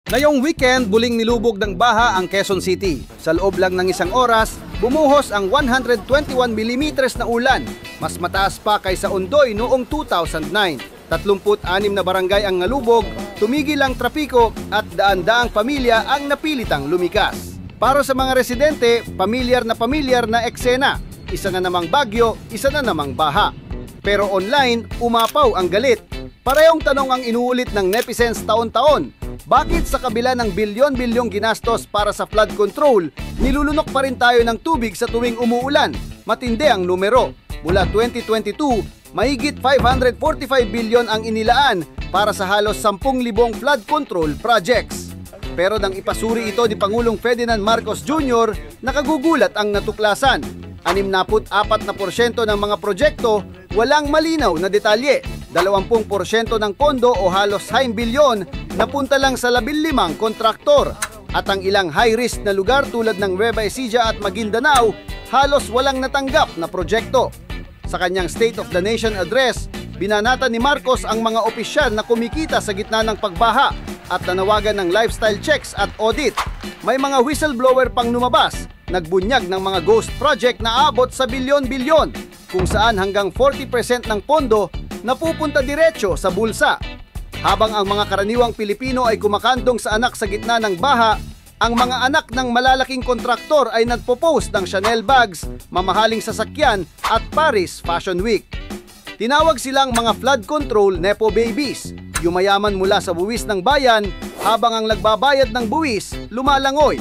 Ngayong weekend, buling nilubog ng baha ang Quezon City. Sa loob lang ng isang oras, bumuhos ang 121 mm na ulan. Mas mataas pa kaysa Ondoy noong 2009. 36 na barangay ang nalubog, tumigil ang trapiko at daan-daang pamilya ang napilitang lumikas. Para sa mga residente, pamilyar na eksena. Isa na namang bagyo, isa na namang baha. Pero online, umapaw ang galit. Parehong tanong ang inuulit ng netizens taon-taon. Bakit sa kabila ng bilyon-bilyong ginastos para sa flood control, nilulunok pa rin tayo ng tubig sa tuwing umuulan? Matindi ang numero. Mula 2022, mahigit 545 bilyon ang inilaan para sa halos 10,000 flood control projects. Pero nang ipasuri ito ni Pangulong Ferdinand Marcos Jr., nakagugulat ang natuklasan. 64% ng mga proyekto walang malinaw na detalye. 20% ng pondo o halos 9 bilyon napunta lang sa 15 kontraktor. At ang ilang high-risk na lugar tulad ng Nueva Ecija at Maguindanao halos walang natanggap na proyekto. Sa kanyang State of the Nation address, binanata ni Marcos ang mga opisyal na kumikita sa gitna ng pagbaha at nanawagan ng lifestyle checks at audit. May mga whistleblower pang lumabas, nagbunyag ng mga ghost project na abot sa bilyon-bilyon, kung saan hanggang 40% ng pondo napupunta diretso sa bulsa. Habang ang mga karaniwang Pilipino ay kumakandong sa anak sa gitna ng baha, ang mga anak ng malalaking kontraktor ay nagpo-post ng Chanel bags, mamahaling sasakyan at Paris Fashion Week. Tinawag silang mga flood control nepo babies, yumayaman mula sa buwis ng bayan habang ang nagbabayad ng buwis lumalangoy.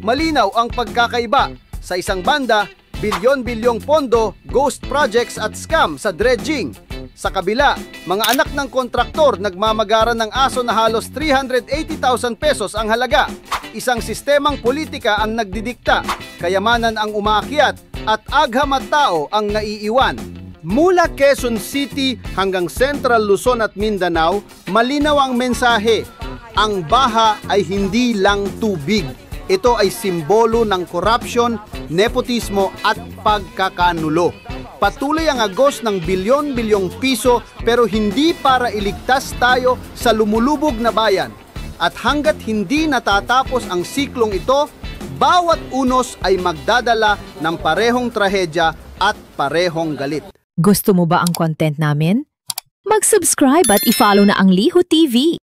Malinaw ang pagkakaiba. Sa isang banda, bilyon-bilyong pondo, ghost projects at scam sa dredging. Sa kabila, mga anak ng kontraktor nagmamagaran ng aso na halos 380,000 pesos ang halaga. Isang sistemang politika ang nagdidikta, kayamanan ang umaakyat at agham at tao ang naiiwan. Mula Quezon City hanggang Central Luzon at Mindanao, malinaw ang mensahe. Ang baha ay hindi lang tubig. Ito ay simbolo ng corruption, nepotismo at pagkakanulo. Patuloy ang agos ng bilyon-bilyong piso pero hindi para iligtas tayo sa lumulubog na bayan. At hanggat hindi natatapos ang siklong ito, bawat unos ay magdadala ng parehong trahedya at parehong galit. Gusto mo ba ang content namin? Mag-subscribe at i-follow na ang Liho TV.